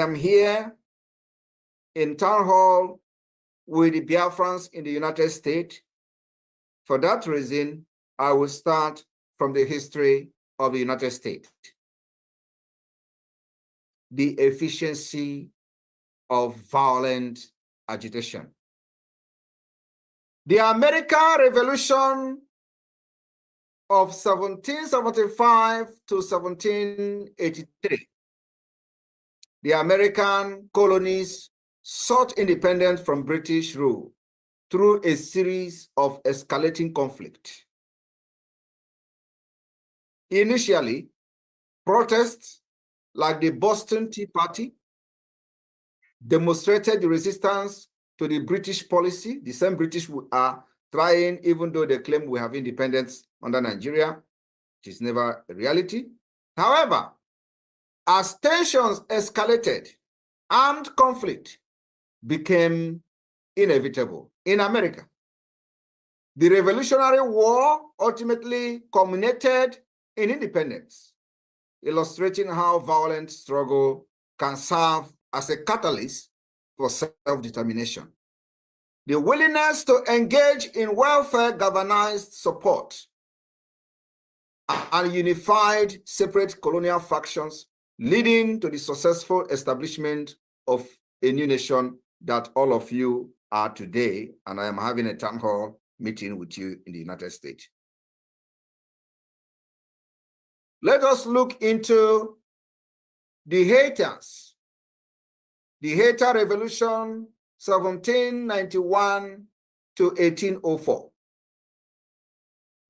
am here in town hall with the Biafrans in the United States. For that reason, I will start from the history of the United States. The efficiency of violent agitation. The American Revolution of 1775 to 1783. The American colonies sought independence from British rule through a series of escalating conflict. Initially, protests like the Boston Tea Party demonstrated the resistance to the British policy. The same British are trying, even though they claim we have independence under Nigeria, which is never a reality. However, as tensions escalated, armed conflict became inevitable in America. The Revolutionary War ultimately culminated in independence, illustrating how violent struggle can serve as a catalyst for self-determination. The willingness to engage in welfare galvanized support and unified separate colonial factions, leading to the successful establishment of a new nation that all of you are today, and I am having a town hall meeting with you in the United States. Let us look into the Haitians. The Haitian Revolution, 1791 to 1804.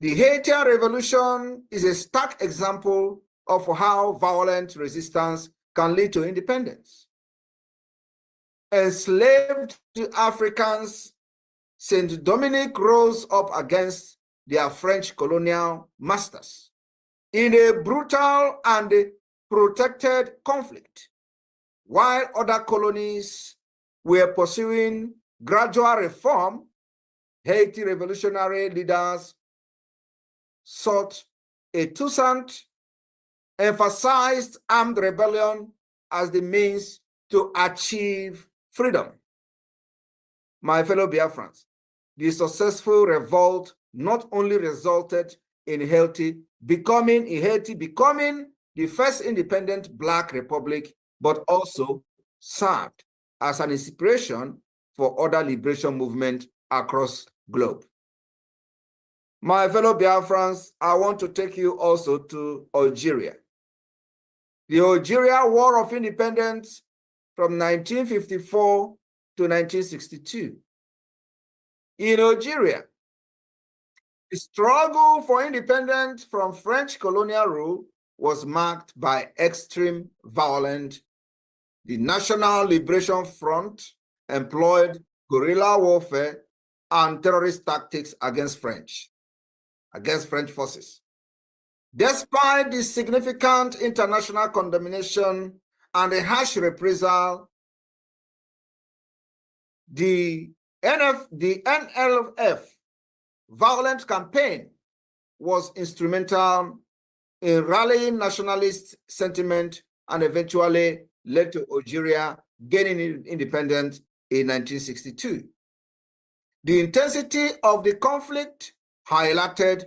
The Haitian Revolution is a stark example of how violent resistance can lead to independence. Enslaved Africans, Saint Dominic rose up against their French colonial masters in a brutal and protracted conflict, while other colonies were pursuing gradual reform. Haiti revolutionary leaders sought a Toussaint, emphasized armed rebellion as the means to achieve freedom. My fellow Biafrans, the successful revolt not only resulted in Haiti becoming the first independent Black republic, but also served as an inspiration for other liberation movements across the globe. My fellow Biafrans, I want to take you also to Algeria. The Algeria War of Independence from 1954 to 1962. In Algeria, the struggle for independence from French colonial rule was marked by extreme violence. The National Liberation Front employed guerrilla warfare and terrorist tactics against French forces. Despite the significant international condemnation and the harsh reprisal, the NLF violent campaign was instrumental in rallying nationalist sentiment and eventually led to Algeria gaining independence in 1962. The intensity of the conflict highlighted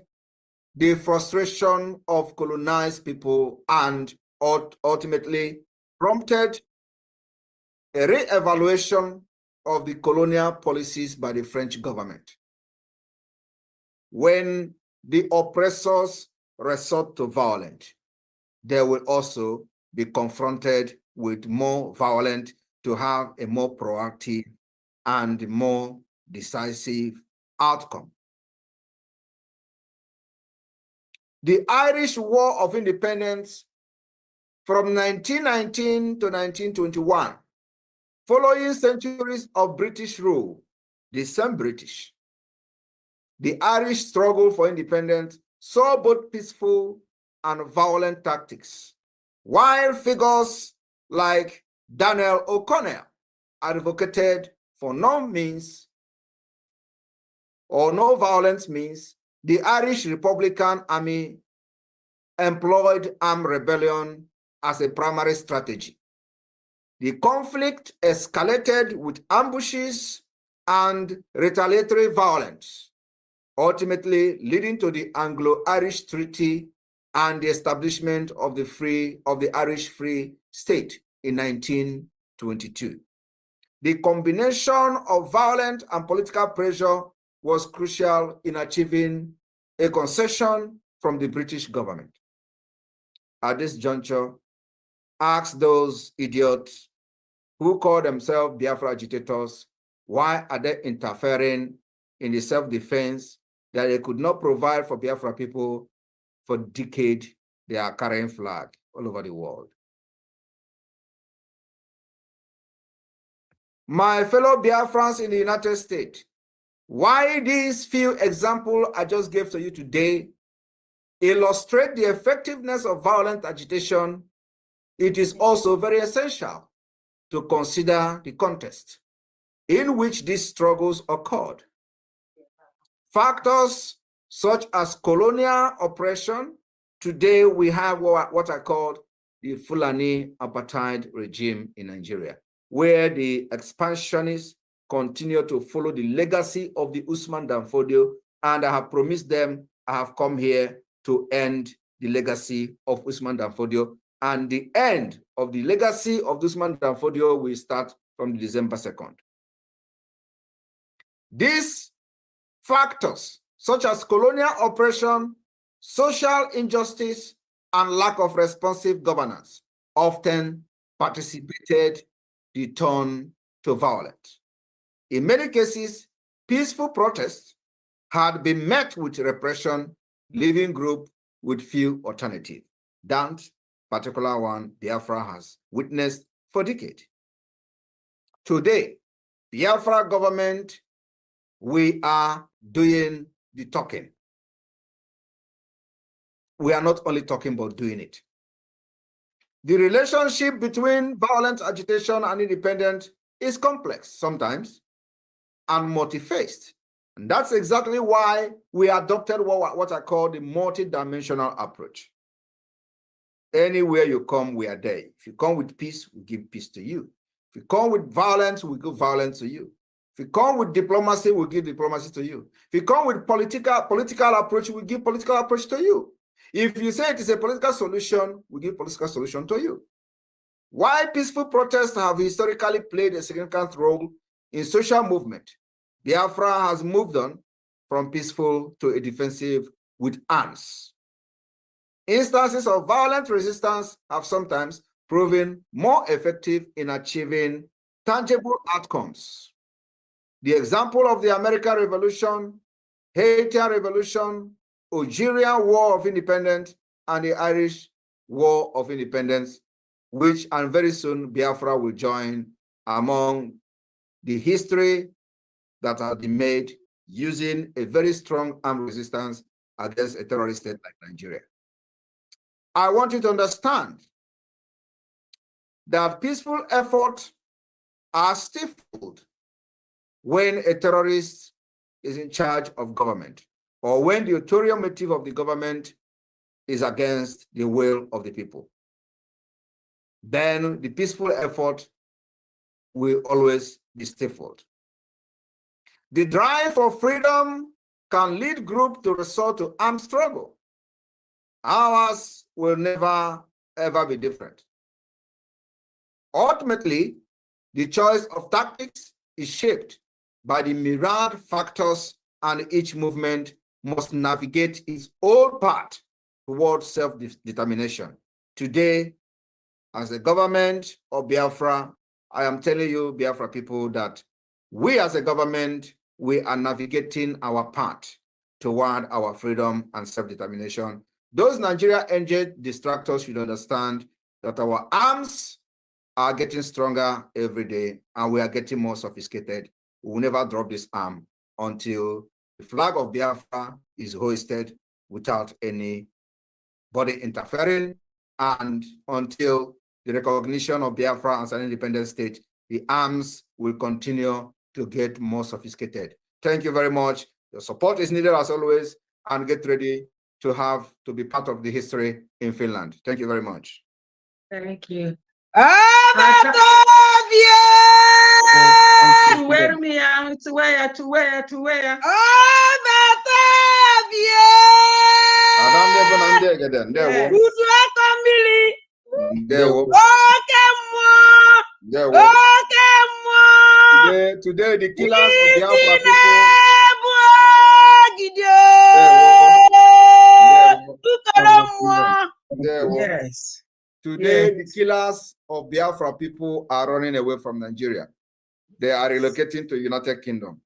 the frustration of colonized people and ultimately prompted a re-evaluation of the colonial policies by the French government. When the oppressors resort to violence, they will also be confronted with more violence to have a more proactive and more decisive outcome. The Irish War of Independence from 1919 to 1921, following centuries of British rule, the same British, the Irish struggle for independence saw both peaceful and violent tactics, while figures like Daniel O'Connell advocated for no violence means. The Irish Republican Army employed armed rebellion as a primary strategy. The conflict escalated with ambushes and retaliatory violence, ultimately leading to the Anglo-Irish Treaty and the establishment of the Irish Free State in 1922. The combination of violent and political pressure was crucial in achieving a concession from the British government. At this juncture, ask those idiots who call themselves Biafra agitators, why are they interfering in the self-defense that they could not provide for Biafra people for decades? They are carrying flag all over the world. My fellow Biafrans in the United States, why these few examples I just gave to you today illustrate the effectiveness of violent agitation, it is also very essential to consider the context in which these struggles occurred. Factors such as colonial oppression. Today we have what I call the Fulani apartheid regime in Nigeria, where the expansionists continue to follow the legacy of the Usman Danfodio, and I have promised them I have come here to end the legacy of Usman Danfodio, and the end of the legacy of Usman Danfodio will start from December 2nd. These factors, such as colonial oppression, social injustice, and lack of responsive governance, often participated the turn to violence. In many cases, peaceful protests had been met with repression, leaving group with few alternatives. That particular one Biafra has witnessed for decades. Today, Biafra government, we are doing the talking. We are not only talking about doing it. The relationship between violent agitation and independence is complex sometimes and multi-faced. And that's exactly why we adopted what I call the multi-dimensional approach. Anywhere you come, we are there. If you come with peace, we give peace to you. If you come with violence, we give violence to you. If you come with diplomacy, we give diplomacy to you. If you come with political approach, we give political approach to you. If you say it is a political solution, we give political solution to you. Why peaceful protests have historically played a significant role in social movement, Biafra has moved on from peaceful to a defensive with arms. Instances of violent resistance have sometimes proven more effective in achieving tangible outcomes. The example of the American Revolution, Haitian Revolution, Algerian War of Independence, and the Irish War of Independence, which and very soon Biafra will join among the history that has been made using a very strong armed resistance against a terrorist state like Nigeria. I want you to understand that peaceful efforts are stifled when a terrorist is in charge of government, or when the ulterior motive of the government is against the will of the people. Then the peaceful effort will always be stifled. The drive for freedom can lead groups to resort to armed struggle. Ours will never, ever be different. Ultimately, the choice of tactics is shaped by the myriad factors, and each movement must navigate its own path towards self-determination. Today, as a government of Biafra, I am telling you, Biafra people, that we as a government, we are navigating our path toward our freedom and self-determination. Those Nigeria NJ distractors should understand that our arms are getting stronger every day, and we are getting more sophisticated. We will never drop this arm until the flag of Biafra is hoisted without anybody interfering, and until the recognition of Biafra as an independent state, the arms will continue to get more sophisticated. Thank you very much. Your support is needed as always, and get ready to be part of the history in Finland. Thank you very much. Thank you. Ambazonia! To where? Ambazonia! Udu akamili! Today, the killers of Biafra people. Yes. Today, the killers of Biafra people are running away from Nigeria. They are relocating to United Kingdom.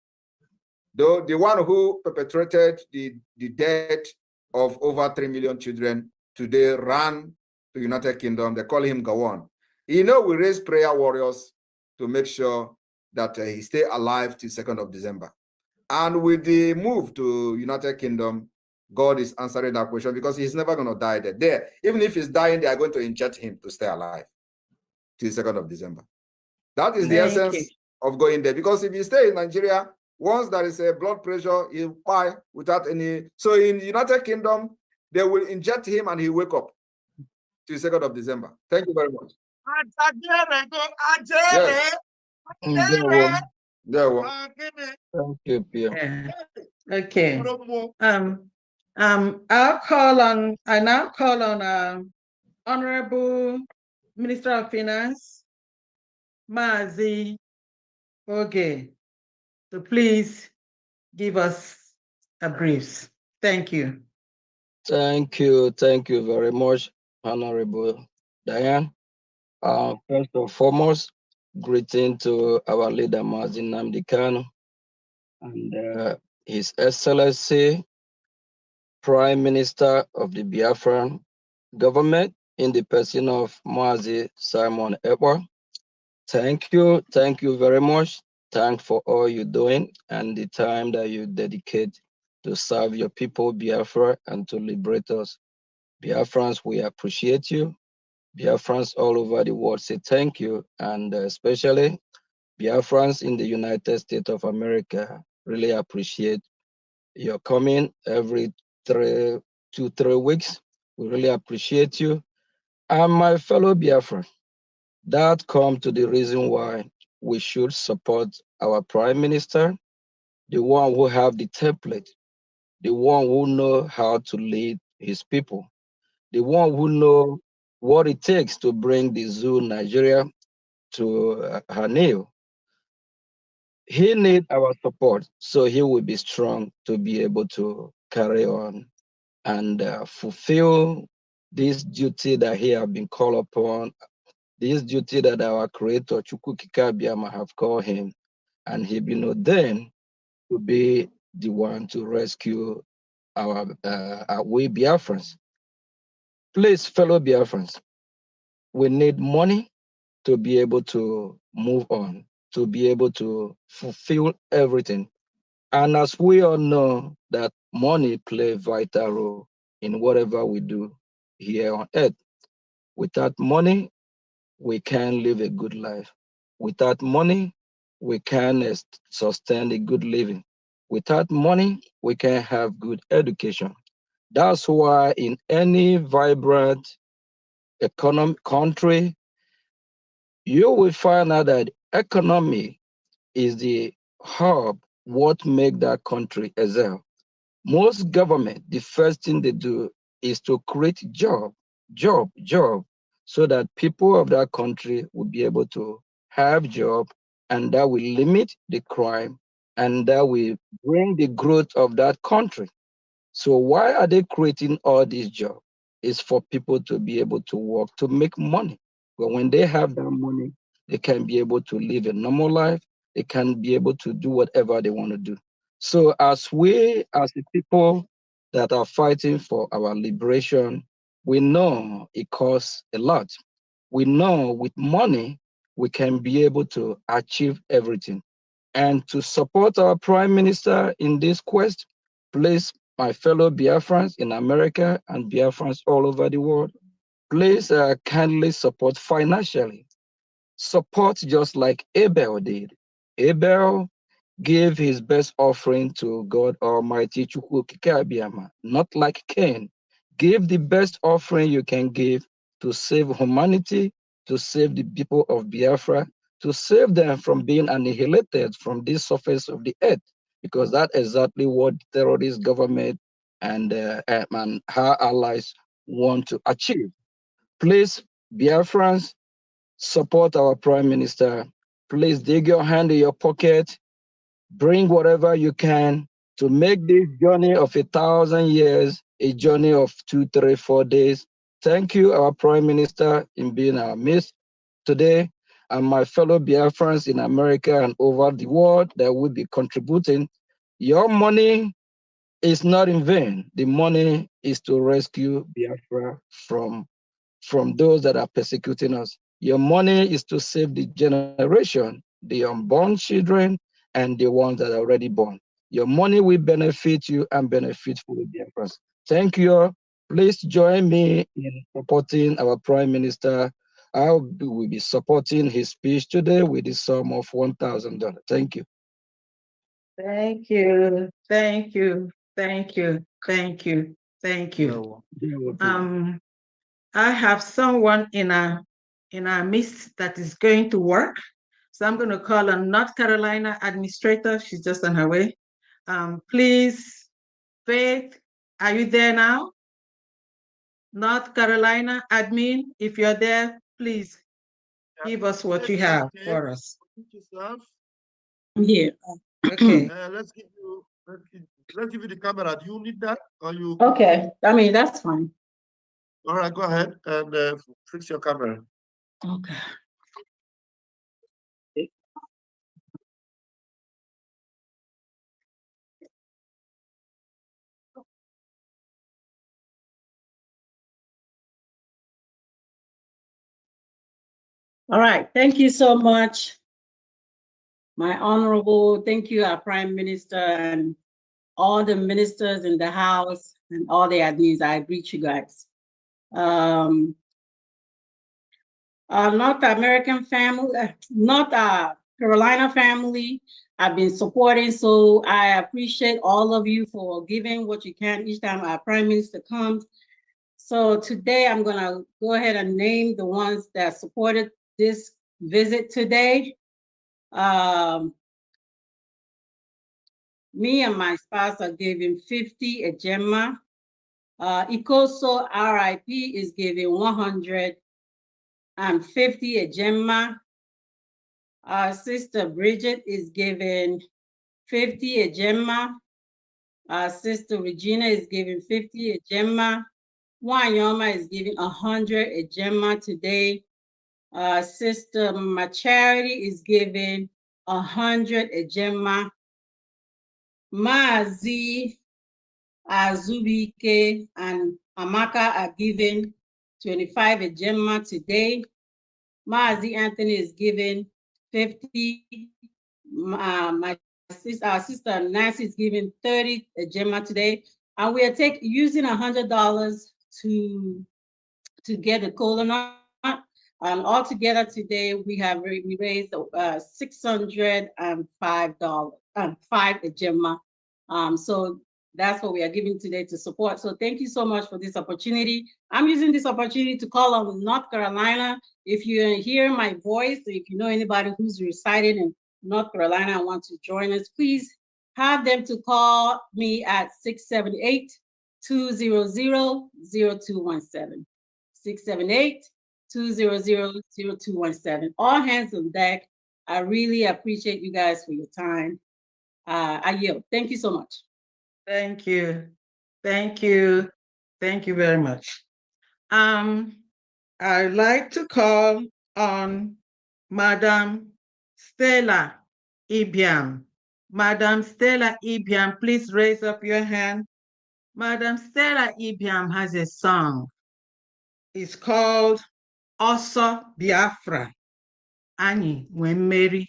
Though the one who perpetrated the death of over 3 million children today ran to United Kingdom. They call him Gawon. You know, we raise prayer warriors to make sure that he stay alive till 2nd of December. And with the move to United Kingdom, God is answering that question because he's never going to die there. Even if he's dying, they are going to inject him to stay alive till 2nd of December. That is the essence of going there. Because if you stay in Nigeria, once there is a blood pressure, he'll die without any. So in the United Kingdom, they will inject him and he'll wake up till 2nd of December. Thank you very much. Yes. Thank you, Pierre. Okay. I now call on Honorable Minister of Finance, Mazi Oge, to please give us a brief. Thank you. Thank you very much, Honorable Diane. First and foremost, greeting to our leader, Nnamdi Kanu, and His Excellency, Prime Minister of the Biafran government, in the person of Mazi Simon Ekpa. Thank you very much. Thanks for all you're doing and the time that you dedicate to serve your people, Biafra, and to liberate us. Biafrans, we appreciate you. Biafrans all over the world say thank you, and especially Biafrans in the United States of America really appreciate your coming every 2-3 weeks. We really appreciate you. And my fellow Biafran, that come to the reason why we should support our Prime Minister, the one who have the template, the one who know how to lead his people, the one who know what it takes to bring the Zuuu Nigeria to her new. He need our support, so he will be strong to be able to carry on and fulfill this duty that he have been called upon, this duty that our creator Chukwukika Abiyama have called him, and he been ordained to be the one to rescue our we Biafrans. Please, fellow Biafrans, we need money to be able to move on, to be able to fulfill everything. And as we all know that money plays a vital role in whatever we do here on earth. Without money, we can't live a good life. Without money, we can't sustain a good living. Without money, we can't have good education. That's why in any vibrant economic country, you will find out that economy is the hub, what make that country excel. Most government, the first thing they do is to create job, so that people of that country will be able to have job, and that will limit the crime, and that will bring the growth of that country. So why are they creating all these jobs? It's for people to be able to work, to make money. But when they have that money, they can be able to live a normal life. They can be able to do whatever they want to do. So as we, as the people that are fighting for our liberation, we know it costs a lot. We know with money, we can be able to achieve everything. And to support our Prime Minister in this quest, please, my fellow Biafrans in America and Biafrans all over the world, please kindly support financially. Support just like Abel did. Abel gave his best offering to God Almighty Chukwukika Abiyama, not like Cain. Give the best offering you can give to save humanity, to save the people of Biafra, to save them from being annihilated from this surface of the earth, because that's exactly what the terrorist government and her allies want to achieve. Please, Biafrans, support our Prime Minister. Please dig your hand in your pocket, bring whatever you can to make this journey of 1,000 years a journey of 2, 3, 4 days. Thank you, our Prime Minister, in being our midst today, and my fellow Biafrans in America and over the world that will be contributing. Your money is not in vain. The money is to rescue Biafra from those that are persecuting us. Your money is to save the generation, the unborn children, and the ones that are already born. Your money will benefit you and benefit for the Biafrans. Thank you. Please join me in supporting our Prime Minister. I will be supporting his speech today with the sum of $1,000. Thank you. Thank you. Thank you. Thank you. Thank you. Thank you. I have someone in our midst that is going to work. So I'm going to call on North Carolina administrator. She's just on her way. Please, Faith, are you there now? North Carolina admin, if you're there, please give us what you have for us. I'm here. Okay. Let's give you the camera. Do you need that? Or you? Okay. I mean, that's fine. All right, go ahead and fix your camera. Okay. All right, thank you so much, my honorable. Thank you, our Prime Minister and all the ministers in the House and all the admins. I greet you guys. North American family, North Carolina family, I've been supporting, so I appreciate all of you for giving what you can each time our Prime Minister comes. So today I'm gonna go ahead and name the ones that supported this visit today. Me and my spouse are giving 50 a Gemma. Ikoso RIP is giving 150 a Gemma. Our sister Bridget is giving 50 a Gemma. Our sister Regina is giving 50 a Gemma. Wanyoma is giving 100 a Gemma today. Sister Macharity is giving 100 a Gemma. Mazi, Azubike, and Amaka are giving 25 a Gemma today. Mazi Anthony is giving 50. Our sister Nancy is giving 30 a Gemma today. And we are using $100 to get a cola nut. Altogether today we raised $605 and 5 a Gemma. So that's what we are giving today to support. So thank you so much for this opportunity. I'm using this opportunity to call on North Carolina. If you hear my voice, if you know anybody who's residing in North Carolina and want to join us, please have them to call me at 678-200-0217. 678-200-0217. All hands on deck. I really appreciate you guys for your time. I yield. Thank you so much. Thank you. Thank you. Thank you very much. I'd like to call on Madam Stella Ibiam. Madam Stella Ibiam, please raise up your hand. Madam Stella Ibiam has a song. It's called Ọsọ Biafra, Anyị Nwe Mmeri.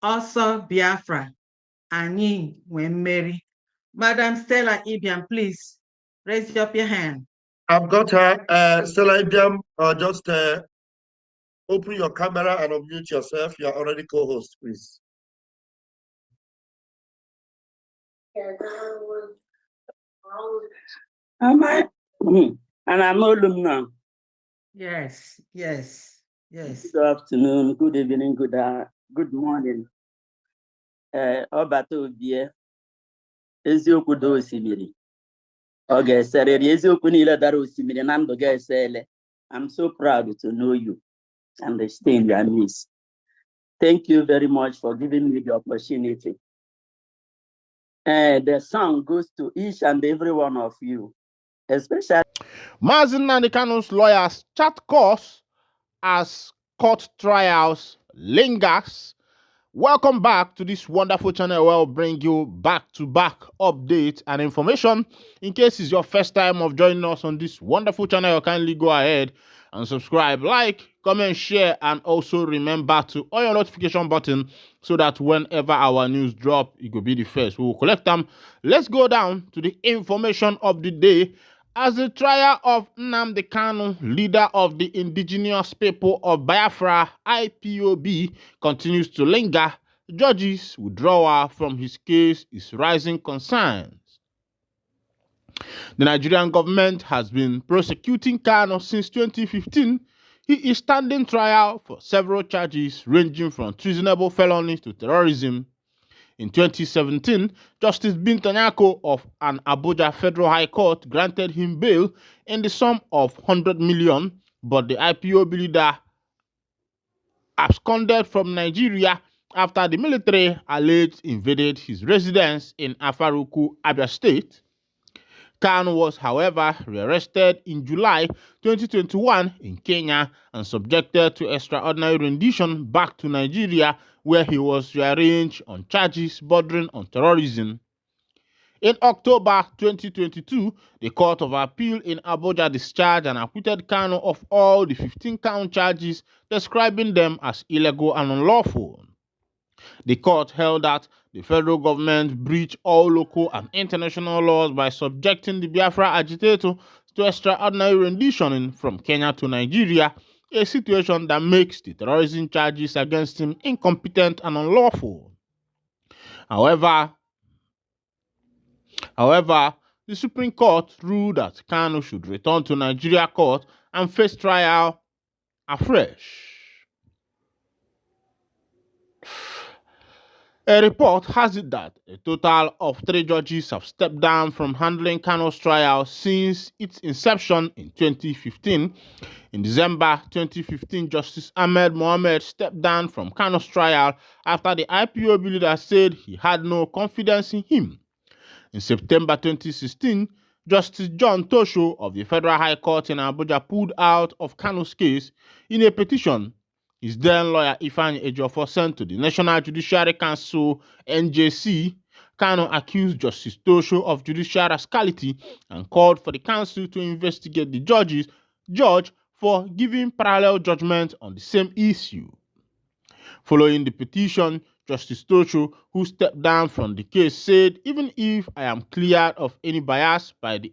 Ọsọ Biafra, Anyị Nwe Mmeri. Madam Stella Ibiam, please raise up your hand. I've got her. Stella Ibiam, just open your camera and unmute yourself. You are already co-host, please. Am I? And I'm old now. Yes, yes. Yes. Good afternoon, good evening, good morning. Ọbata obie eziokwu da osimiri. Ọ ga-eserịrị eziokwu niile dara osimiri na ndụ ga-esele. I'm so proud to know you and stay in your midst. Thank you very much for giving me the opportunity. The song goes to each and every one of you, especially Nnamdi Kanu's lawyers chat course as court trials lingers. Welcome back to this wonderful channel where we'll bring you back-to-back updates and information. In case it's your first time of joining us on this wonderful channel, kindly go ahead and subscribe, like, comment, share, and also remember to on your notification button so that whenever our news drop, it will be the first. We will collect them. Let's go down to the information of the day. As the trial of Nnamdi Kanu, leader of the indigenous people of Biafra, IPOB, continues to linger, judges' withdrawal from his case is raising concerns. The Nigerian government has been prosecuting Kanu since 2015. He is standing trial for several charges ranging from treasonable felonies to terrorism. In 2017, Justice Binta Nyako of an Abuja Federal High Court granted him bail in the sum of 100 million, but the IPOB leader absconded from Nigeria after the military alleged invaded his residence in Afaruku, Abia State. Kanu was, however, rearrested in July 2021 in Kenya and subjected to extraordinary rendition back to Nigeria, where he was rearranged on charges bordering on terrorism. In October 2022, the Court of Appeal in Abuja discharged and acquitted Kanu of all the 15-count charges, describing them as illegal and unlawful. The court held that the federal government breached all local and international laws by subjecting the Biafra agitator to extraordinary rendition from Kenya to Nigeria, a situation that makes the terrorism charges against him incompetent and unlawful. However, the Supreme Court ruled that Kanu should return to Nigeria court and face trial afresh. A report has it that a total of 3 judges have stepped down from handling Kanu's trial since its inception in 2015. In December 2015, Justice Ahmed Mohamed stepped down from Kanu's trial after the IPOB leader said he had no confidence in him. In September 2016, Justice John Tosho of the Federal High Court in Abuja pulled out of Kanu's case in a petition his then lawyer Ifeanyi Ejiofor sent to the National Judicial Council (NJC). Kanu accused Justice Tosho of judicial rascality and called for the council to investigate the judge for giving parallel judgment on the same issue. Following the petition, Justice Tosho, who stepped down from the case, said, "Even if I am cleared of any bias by the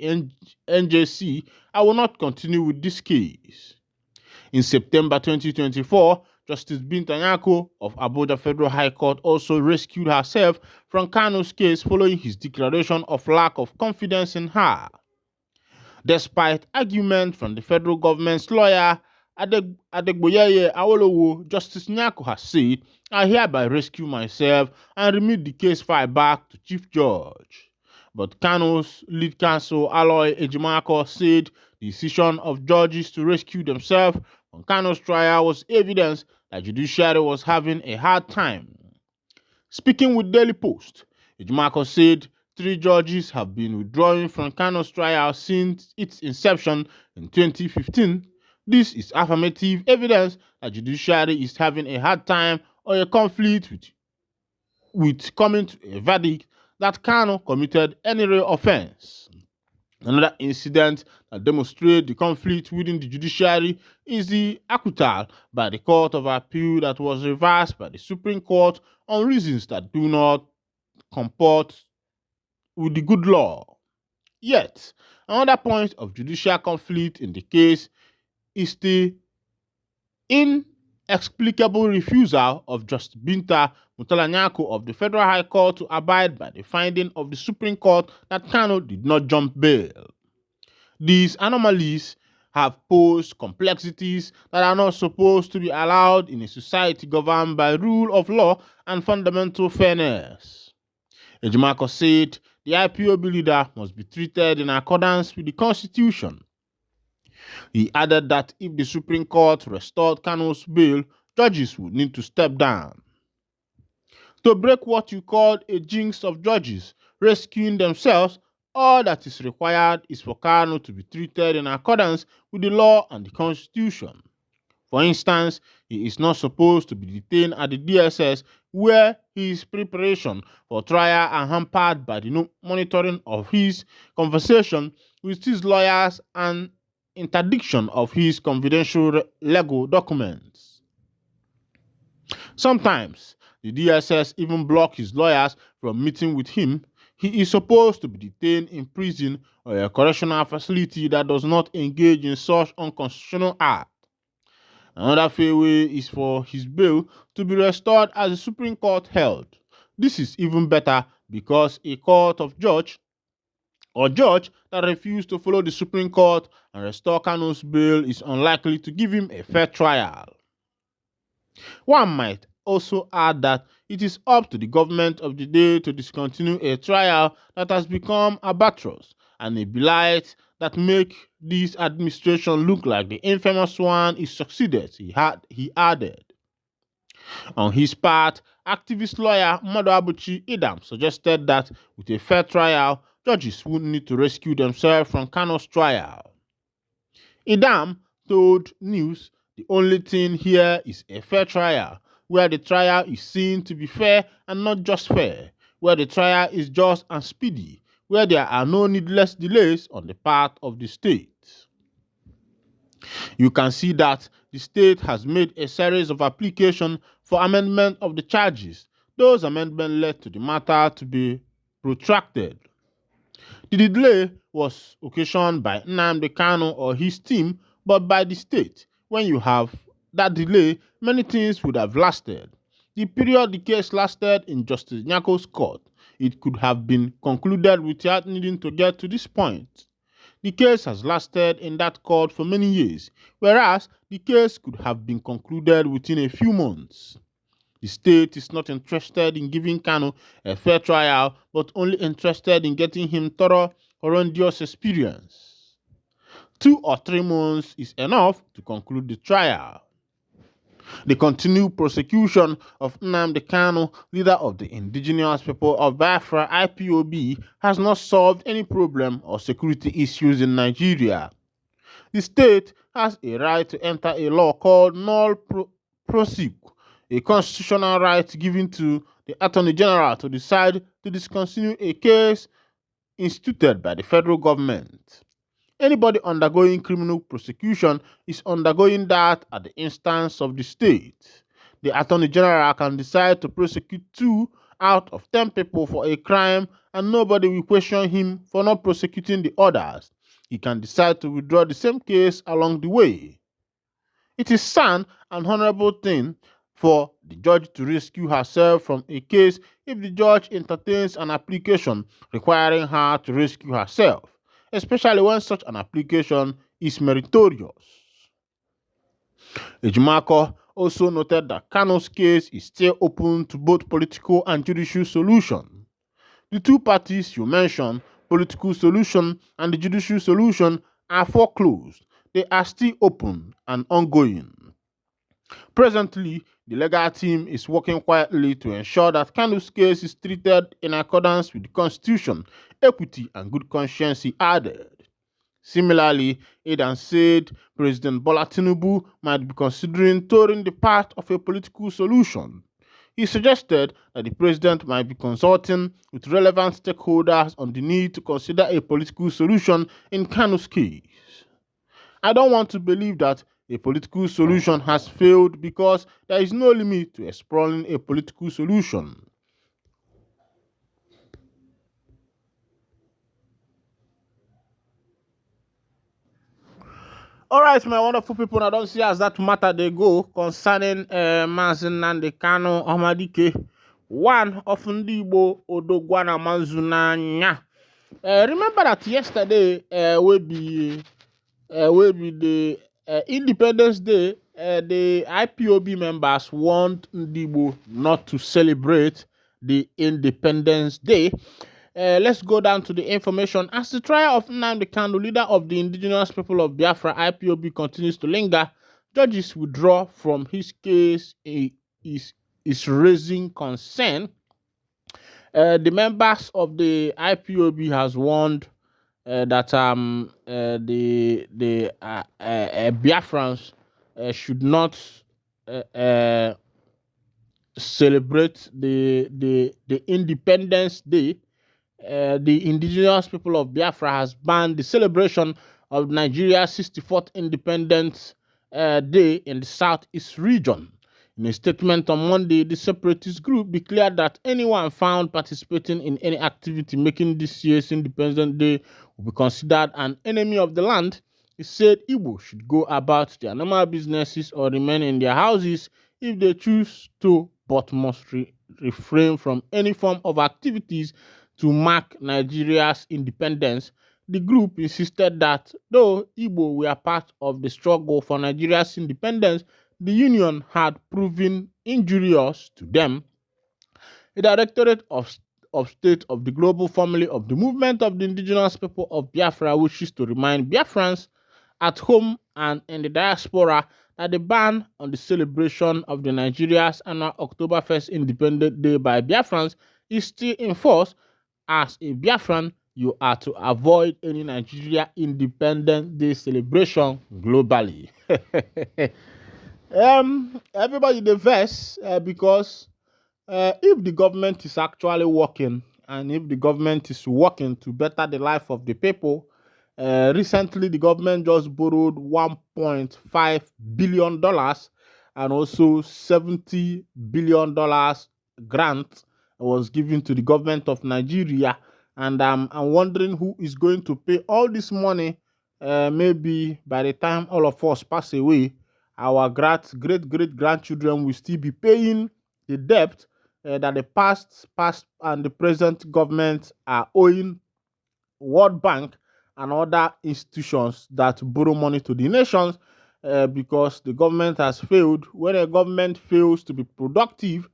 NJC, I will not continue with this case." In September 2024, Justice Binta Nyako of Abuja Federal High Court also rescued herself from Kanu's case following his declaration of lack of confidence in her. Despite argument from the federal government's lawyer, Adegboyeye Awolowo, Justice Nyako has said, "I hereby rescue myself and remit the case file back to Chief Judge." But Kanu's lead counsel, Aloy Ejimako, said the decision of judges to rescue themselves from Kanu's trial was evidence that judiciary was having a hard time. Speaking with Daily Post, Ejimako said 3 judges have been withdrawing from Kanu's trial since its inception in 2015. This is affirmative evidence that judiciary is having a hard time or a conflict with coming to a verdict that Kanu committed any real offense. Another incident that demonstrates the conflict within the judiciary is the acquittal by the Court of Appeal that was reversed by the Supreme Court on reasons that do not comport with the good law. Yet, another point of judicial conflict in the case is the inexplicable refusal of Justice Binta Nyako of the Federal High Court to abide by the finding of the Supreme Court that Kanu did not jump bail. These anomalies have posed complexities that are not supposed to be allowed in a society governed by rule of law and fundamental fairness. Ejimakor said the IPOB leader must be treated in accordance with the Constitution. He added that if the Supreme Court restored Kanu's bail, judges would need to step down. To break what you called a jinx of judges rescuing themselves, all that is required is for Kanu to be treated in accordance with the law and the Constitution. For instance, he is not supposed to be detained at the DSS where his preparation for trial are hampered by the monitoring of his conversation with his lawyers and interdiction of his confidential legal documents. Sometimes, the DSS even block his lawyers from meeting with him. He is supposed to be detained in prison or a correctional facility that does not engage in such unconstitutional act. Another fair way is for his bail to be restored as the Supreme Court held. This is even better because a court of judge that refused to follow the Supreme Court and restore Kanu's bail is unlikely to give him a fair trial. One might also add that it is up to the government of the day to discontinue a trial that has become albatross and a blight that make this administration look like the infamous one is succeeded, he added. On his part, activist lawyer Madu Idam suggested that with a fair trial, judges would need to rescue themselves from Kanu's trial. Idam told News the only thing here is a fair trial, where the trial is seen to be fair and not just fair, where the trial is just and speedy, where there are no needless delays on the part of the state. You can see that the state has made a series of applications for amendment of the charges. Those amendments led to the matter to be protracted. The delay was occasioned by Nnamdi Kanu or his team, but by the state. When you have that delay, many things would have lasted. The period the case lasted in Justice Nyako's court, it could have been concluded without needing to get to this point. The case has lasted in that court for many years, whereas the case could have been concluded within a few months. The state is not interested in giving Kanu a fair trial, but only interested in getting him thorough, horrendous experience. 2 or 3 months is enough to conclude the trial. The continued prosecution of Nnamdi Kanu, leader of the indigenous people of Biafra IPOB, has not solved any problem or security issues in Nigeria. The state has a right to enter a law called null proseq, a constitutional right given to the Attorney General to decide to discontinue a case instituted by the federal government. Anybody undergoing criminal prosecution is undergoing that at the instance of the state. The Attorney General can decide to prosecute 2 out of 10 people for a crime and nobody will question him for not prosecuting the others. He can decide to withdraw the same case along the way. It is an honorable thing for the judge to rescue herself from a case if the judge entertains an application requiring her to rescue herself, especially when such an application is meritorious. Ejimakor also noted that Kanu's case is still open to both political and judicial solution. The 2 parties you mentioned, political solution and the judicial solution, are foreclosed. They are still open and ongoing. Presently, the legal team is working quietly to ensure that Kanu's case is treated in accordance with the Constitution, equity, and good conscience, he added. Similarly, Aidan said President Bola Tinubu might be considering touring the path of a political solution. He suggested that the president might be consulting with relevant stakeholders on the need to consider a political solution in Kanu's case. I don't want to believe that a political solution has failed because there is no limit to exploring a political solution. All right, my wonderful people, I don't see as that matter they go concerning Nnamdi Kanu Ohamadike, one of Ndigbo Odogwana Manzunanya. Remember that yesterday will be will be the Independence Day. The IPOB members want Ndigbo not to celebrate the Independence Day. Let's go down to the information. As the trial of Nnamdi Kanu, leader of the indigenous people of Biafra, IPOB, continues to linger, judges withdraw from his case is raising concern. The members of the IPOB has warned that the Biafrans should not celebrate the Independence Day. The indigenous people of Biafra has banned the celebration of Nigeria's 64th Independence Day in the Southeast region. In a statement on Monday, the separatist group declared that anyone found participating in any activity making this year's Independence Day will be considered an enemy of the land. It said Igbo should go about their normal businesses or remain in their houses if they choose to, but must refrain from any form of activities to mark Nigeria's independence. The group insisted that though Igbo were part of the struggle for Nigeria's independence, the union had proven injurious to them. The Directorate of State of the Global Family of the Movement of the Indigenous People of Biafra wishes to remind Biafrans at home and in the diaspora that the ban on the celebration of the Nigeria's annual October 1st Independence Day by Biafrans is still in force. As a Biafran, you are to avoid any Nigeria Independence Day celebration globally. Everybody the verse because if the government is actually working and if the government is working to better the life of the people, recently the government just borrowed $1.5 billion and also $70 billion grant was given to the government of Nigeria, and I'm wondering who is going to pay all this money. Maybe by the time all of us pass away, our great grandchildren will still be paying the debt that the past and the present government are owing World Bank and other institutions that borrow money to the nations, because the government has failed. When a government fails to be productive,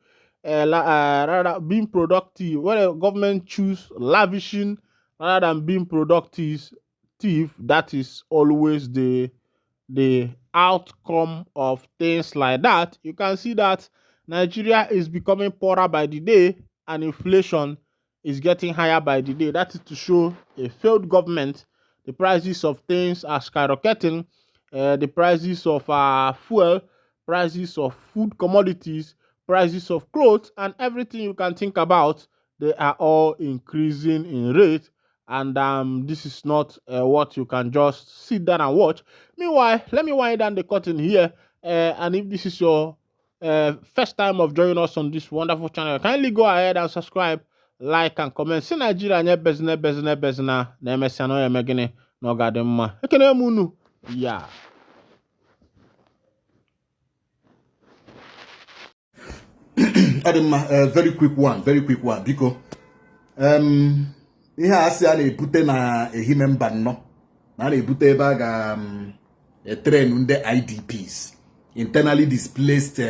rather being productive, when a government choose lavishing rather than being productive, that is always the outcome of things like that. You can see that Nigeria is becoming poorer by the day and inflation is getting higher by the day. That is to show a failed government. The prices of things are skyrocketing. The prices of fuel, prices of food commodities, prices of clothes, and everything you can think about, they are all increasing in rate. And this is not what you can just sit down and watch. Meanwhile, let me wind down the curtain here. And if this is your first time of joining us on this wonderful channel, kindly go ahead and subscribe, like, and comment. See Nigeria nye bezna na emesiano ya megene no gademma. Ekene munu. Yeah. Adam, very quick one, because ihe asị a na-ebute na ehime mba nnọ na na-ebute ebe a ga train ndị IDPs, internally displaced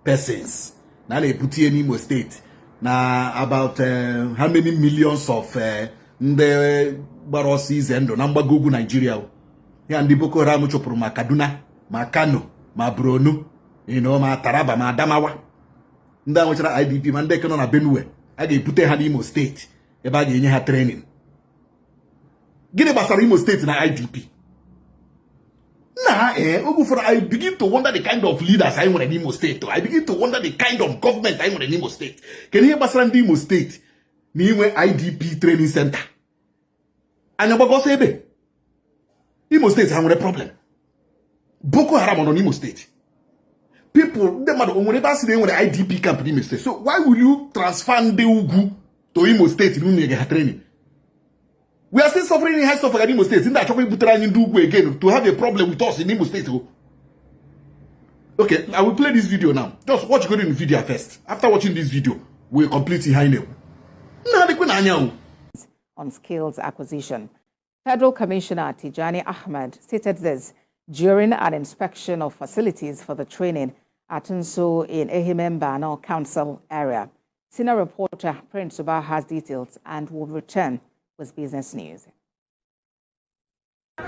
persons, na na-ebute n'Imo State na about how many millions of ndị gbara ọsọ ize ndụ na mgbago ugwu Nigeria ya ndị Boko Haram chụpụrụ ma Kaduna ma Kano ma Borno, ma Taraba ma Adamawa. Ndị nwechara IDP ma ndị nọ na Benue a ga-ebute ha n'Imo State ebe a ga-enye ha training. Gịnị gbasara Imo State na IDP? I begin to wonder the kind of leaders I want in Imo State. I begin to wonder the kind of government I want in Imo State. Can you gbasara ndị Imo State na inwe IDP training center? Anya gbagọsọ ebe Imo State ha nwere problem. Boko Haram on Imo State. People, the man when they when the IDP camp in Imo State. So why will you transfer the Ugu to Imo State in training? We are still suffering in high suffering in Imo State. In that again to have a problem with us in Imo State. Okay, I will play this video now. Just watch the video first. After watching this video, we'll complete it high level. On skills acquisition. Federal Commissioner Tijani Ahmed stated this during an inspection of facilities for the training at Nso in Ehimembano Council area. Senior reporter Prince Suba has details and will return with business news.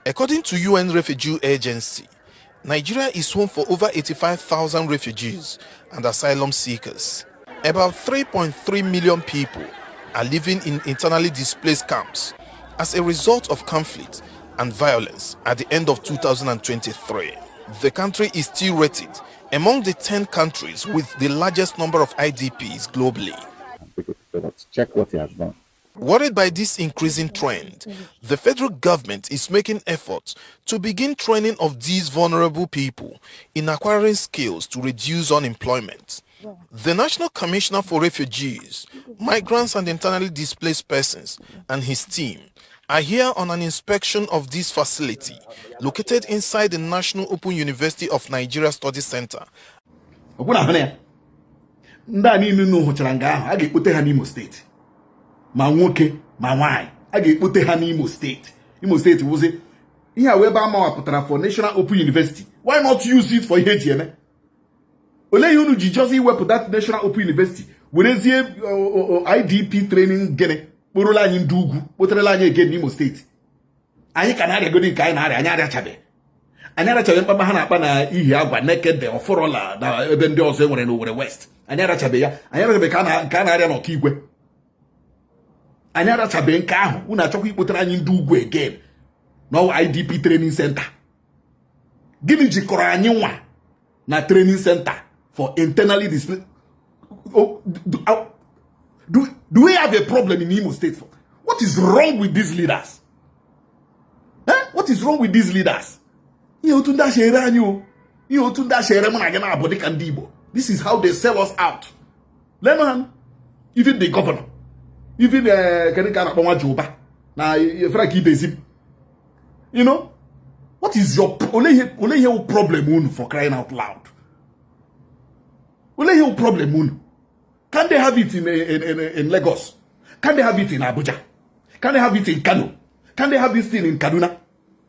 According to UN Refugee Agency, Nigeria is home for over 85,000 refugees and asylum seekers. About 3.3 million people are living in internally displaced camps as a result of conflict and violence at the end of 2023. The country is still rated among the 10 countries with the largest number of IDPs globally. Check what he has done. Worried by this increasing trend, the federal government is making efforts to begin training of these vulnerable people in acquiring skills to reduce unemployment. The National Commissioner for Refugees, Migrants and Internally Displaced Persons and his team are here on an inspection of this facility located inside the National Open University of Nigeria Study Center. Ma nwoke ma nwanyị a ga-ekpote ha n'Imo State. Imo State wụzi ihe a wee ebe amawapụtara for National Open University. Why not use it for ihe eji eme? Ole ihe unu ji just iwepụ that National Open University werezie IDP training gene kpụrụla anyị ndị ugwu kpoterela anyị again n'Imo State. Anyị ka na-arịagodi nke anyị na-arịa anyị arịachabe mkpama ha na-akpa na ihi agwa naked ọfọrọla na ebe ndị ọzọ enwere n'Owerri West. Anyị arịachabe ya anyị arịachabe ka a na-arịa n'Ọkigwe. Anyị arachabe nke ahụ unu achọkwa ikpotere anyị ndị ugwu again no IDP training center. Gịnị jikọrọ anyị nwa na training center for internally displaced? Do we have a problem in Imo State? What is wrong with these leaders? What is wrong with these leaders? This is how they sell us out. Lemon, even the governor. Even you know, what is your problem for crying out loud? Problem? Can they have it in Lagos? Can they have it in Abuja? Can they have it in Kano? Can they have this thing in Kaduna?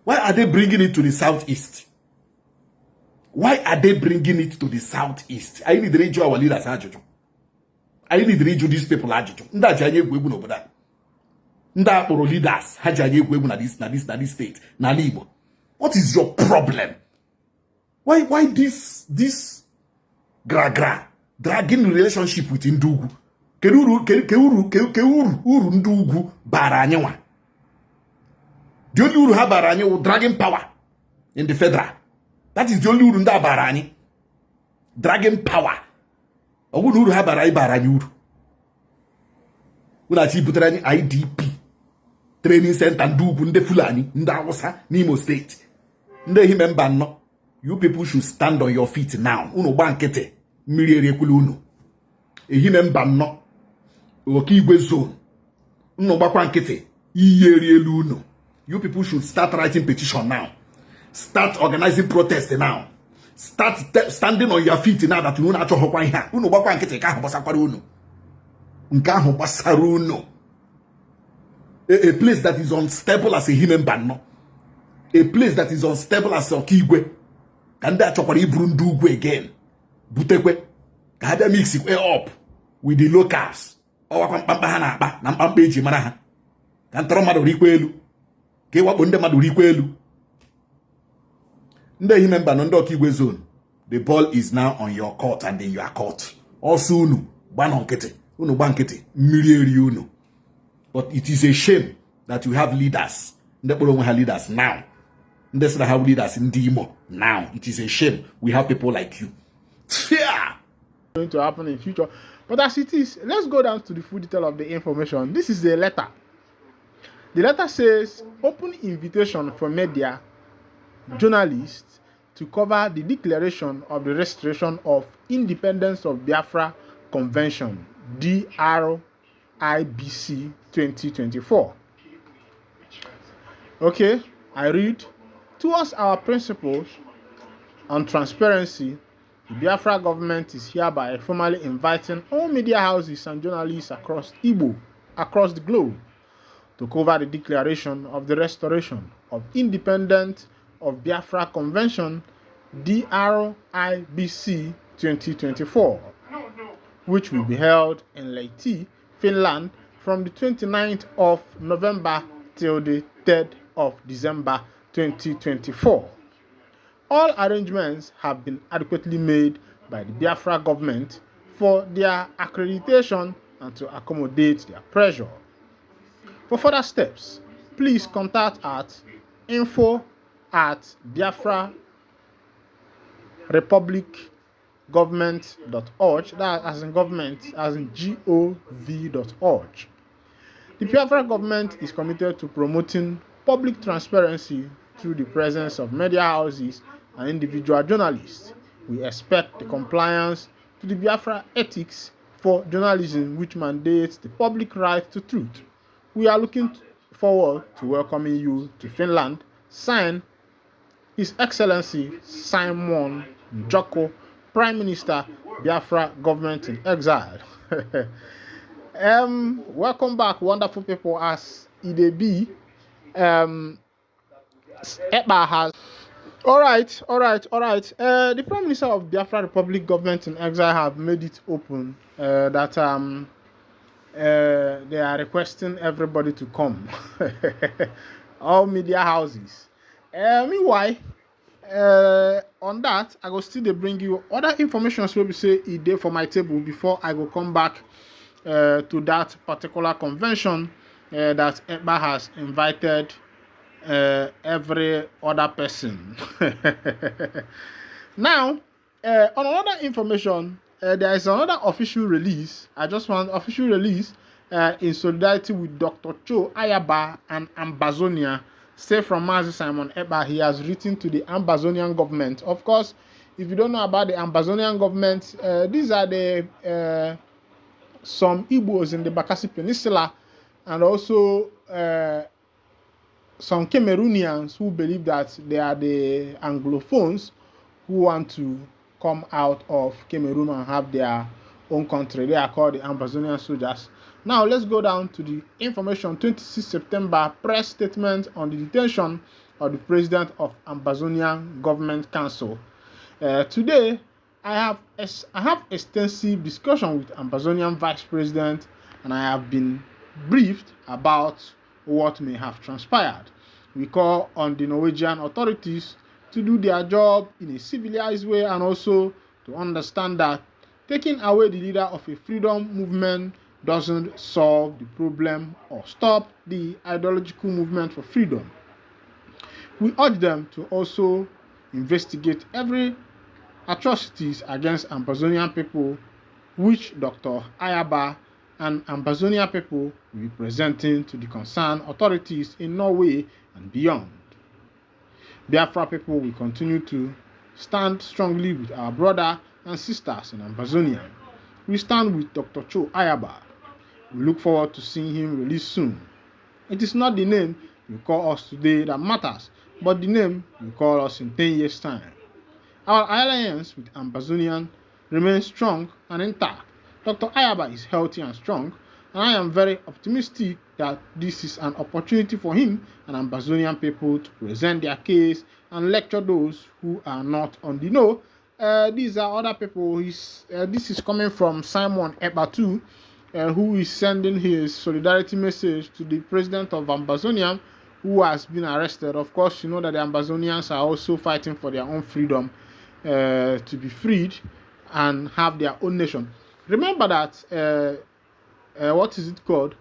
Why are they bringing it to the southeast? Why are they bringing it to the southeast? I need to read our leaders. I need to read these people. Nda janye egwu n'obodo a. Nda akporo leaders ha janye egwu na this state na Igbo. What is your problem? Why this dragging relationship with Ndugwu? Uru Ndugwu bara anyị nwa. The only uru ha bara anyị dragging power in the federal. That is the only uru nda bara anyị. Dragging power. Uru ha bara anyị uru. Una chi butere anyị IDP training center Ndugwu ndị Fulani ndị Hausa n'Imo State. Ndị ehime mba nnọ. You people should stand on your feet now. Unu gba nkịtị mmiri erikwulu unu. Ehime mba nnọ. Okigwe zone. Unu gbakwa nkịtị iyi erielu unu. You people should start writing petition now. Start organizing protest now. Start standing on your feet now that unu na-achọ hokwa ihe a. Unu gbakwa nkịtị ka ahụ gbasakwara unu. Nke ahụ gbasara unu. A place that is unstable as a human being. A place that is unstable as Okigwe. Can they achọkwara iburu ndị ugwu again? Butekwe. Ka ha bịa mix it up with the locals. Ọwakwa mkpamkpa ha na-akpa na mkpamkpa eji mara ha. Ka ntọrọ mmadụ rikwa elu. Ka ịwakpo ndị mmadụ rikwa elu. Ndị ehime mba nọ ndị Okigwe zone. The ball is now on your court and in your court. Also unu gbana nkịtị. Unu gba nkịtị mmiri eri unu. But it is a shame that you have leaders. Ndị kpọrọ onwe ha leaders now. Ndị sị na have leaders ndị Imo now. It is a shame we have people like you. Yeah. Going to happen in future. But as it is, let's go down to the full detail of the information. This is the letter. The letter says, open invitation for media, journalists to cover the declaration of the restoration of independence of Biafra Convention, DRIBC 2024. Okay, I read, towards our principles on transparency, the Biafra government is hereby formally inviting all media houses and journalists across the globe to cover the declaration of the restoration of independence of Biafra Convention DRIBC 2024, which will be held in Lahti, Finland from the 29th of November till the 3rd of December 2024. All arrangements have been adequately made by the Biafra government for their accreditation and to accommodate their pressure. For further steps, please contact at info@biafrarepublicgovernment.org, that as in government, as in gov.org. The Biafra government is committed to promoting public transparency through the presence of media houses and individual journalists. We expect the compliance to the Biafra ethics for journalism, which mandates the public right to truth. We are looking forward to welcoming you to Finland. Signed, His Excellency Simon Njoko, Prime Minister, Biafra Government in Exile. Welcome back, wonderful people, as EDB. Eba has. All right. The Prime Minister of Biafra Republic Government in Exile have made it open that they are requesting everybody to come. All media houses. Meanwhile, on that, I will still bring you other information so we say a day for my table before I go come back to that particular convention that Eba has invited every other person. Now, on another information, there is another official release. I just want official release in solidarity with Dr. Cho Ayaba and Ambazonia. Say from Mazi Simon Eba, he has written to the Ambazonian government. Of course, if you don't know about the Ambazonian government, these are the some Igbos in the Bakassi Peninsula, and also some Cameroonians who believe that they are the Anglophones who want to come out of Cameroon and have their own country. They are called the Ambazonian soldiers. Now let's go down to the information. 26 September press statement on the detention of the president of Ambazonian Government Council. Today, I have extensive discussion with Ambazonian Vice President, and I have been briefed about what may have transpired. We call on the Norwegian authorities to do their job in a civilized way, and also to understand that taking away the leader of a freedom movement doesn't solve the problem or stop the ideological movement for freedom. We urge them to also investigate every atrocities against Ambazonian people, which Dr. Ayaba and Ambazonian people will be presenting to the concerned authorities in Norway and beyond. Biafra people will continue to stand strongly with our brother and sisters in Ambazonia. We stand with Dr. Cho Ayaba. We look forward to seeing him released soon. It is not the name you call us today that matters, but the name you call us in 10 years' time. Our alliance with Ambazonian remains strong and intact. Dr. Ayaba is healthy and strong, and I am very optimistic that this is an opportunity for him and Ambazonian people to present their case and lecture those who are not on the know. These are other people. This is coming from Simon Eba too, who is sending his solidarity message to the president of Ambazonia, who has been arrested. Of course, you know that the Ambazonians are also fighting for their own freedom, to be freed and have their own nation. Remember that what is it called?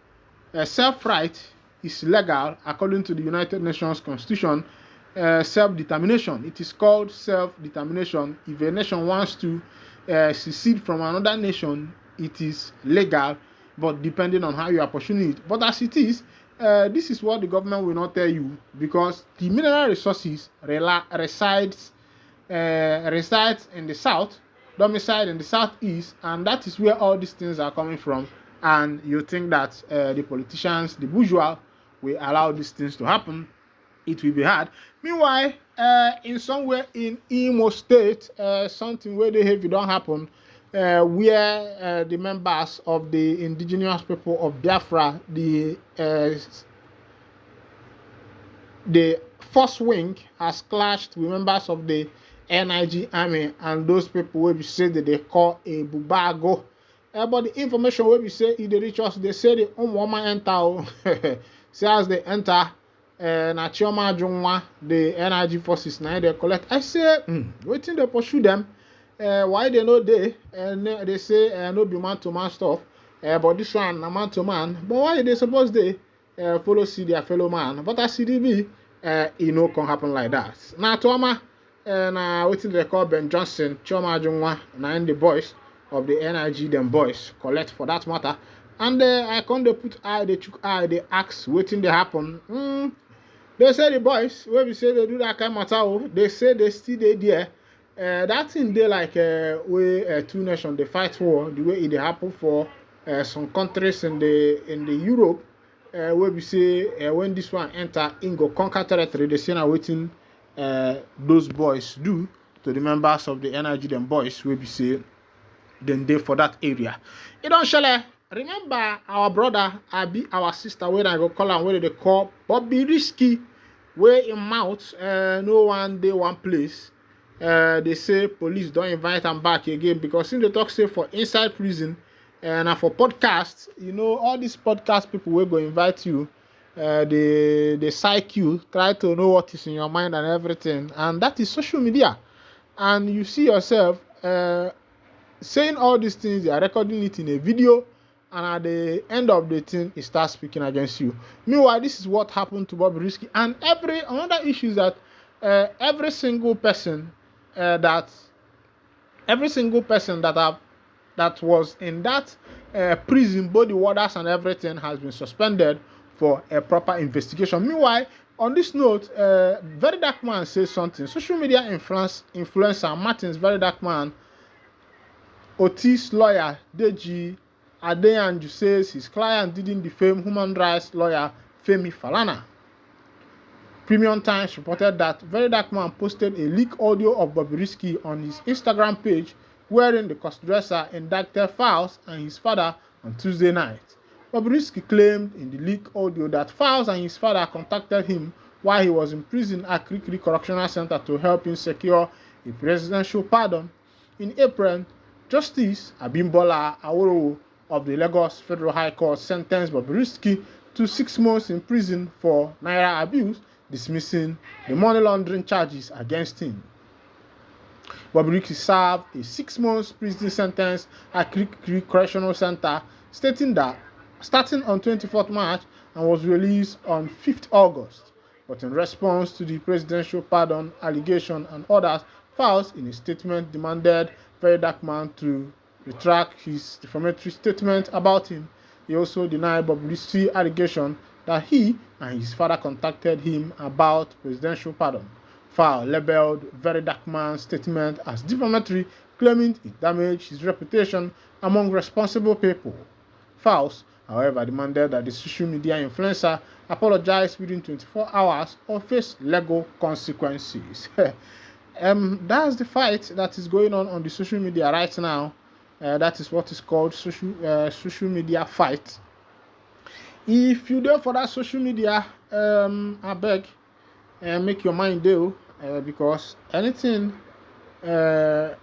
Self-right is legal according to the United Nations Constitution. Self-determination. It is called self-determination. If a nation wants to secede from another nation, it is legal, but depending on how you are pursuing it. But as it is, this is what the government will not tell you, because the mineral resources resides in the south, domicile in the southeast, and that is where all these things are coming from. And you think that the politicians, the bourgeois, will allow these things to happen? It will be hard. Meanwhile, in somewhere in Imo State, something where the heavy don't happen, where the members of the indigenous people of Biafra, the the first wing has clashed with members of the NIG army and those people will be said that they call a bubago. But the information will be say if they reach us, they say the woman enter. See as they enter, na Chioma Jungwa, the NIG forces now they collect. I say, waiting they pursue them. Why they know they? And they say no be man to man stuff. But this one na man to man. But why they suppose they follow see their fellow man? But as CDB, it no can happen like that. Now Tuama, na waiting they call Ben Johnson, Chioma Jungwa, and the boys of the NIG, them boys collect for that matter. And I can't they put eye, they took eye, they ask, waiting they happen. They say the boys, when we say they do that kind of matter, they say they still there. That thing they like way two nations they fight war the way it happen for some countries in the Europe where we say when this one enter in go conquer territory, they say now waiting those boys do to the members of the NIG, them boys where we say then they for that area. You don't shall remember our brother Abi, our sister, where I go call and where they call Bobby Risky, where in mouth no one day one place. They say police don't invite them back again because in the talk say for inside prison and for podcasts, you know, all these podcast people will go invite you. They psych you, try to know what is in your mind and everything, and that is social media. And you see yourself saying all these things, they are recording it in a video, and at the end of the thing, it starts speaking against you. Meanwhile, this is what happened to Bobby Risky, and another issue is that every single person that was in that prison, both the warders and everything, has been suspended for a proper investigation. Meanwhile, on this note, Very Dark Man says something. Social media influencer Martin's Very Dark Man, Otis lawyer Deji Adeyanju says his client didn't defame human rights lawyer Femi Falana. Premium Times reported that Very Dark Man posted a leaked audio of Bobby Risky on his Instagram page wherein the cross-dresser indicted Files and his father on Tuesday night. Bobby Risky claimed in the leaked audio that Files and his father contacted him while he was in prison at Krikri Correctional Center to help him secure a presidential pardon. In April, Justice Abimbola Awolowo of the Lagos Federal High Court sentenced Bobby Risky to 6 months in prison for naira abuse, dismissing the money laundering charges against him. Bobby Risky served a 6 months prison sentence at Krikri Correctional Center, stating that starting on 24th March and was released on 5th August. But in response to the presidential pardon allegation and others, Files in a statement demanded Very Dark Man to retract his defamatory statement about him. He also denied Bobby Risky's allegation that he and his father contacted him about presidential pardon. File labeled Very Dark Man's statement as defamatory, claiming it damaged his reputation among responsible people. Files, however, demanded that the social media influencer apologize within 24 hours or face legal consequences. That's the fight that is going on the social media right now. That is what is called social media fight. If you do for that social media, I beg, make your mind do, because anything where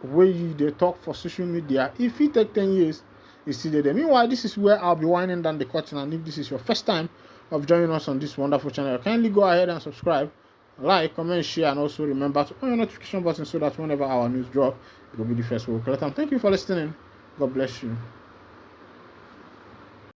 they talk for social media, if it take 10 years, it's still there. Meanwhile, this is where I'll be winding down the curtain, and if this is your first time of joining us on this wonderful channel, kindly go ahead and subscribe, like, comment, share, and also remember to on your notification button so that whenever our news drop, it will be the first we'll collect them. Thank you for listening. God bless you.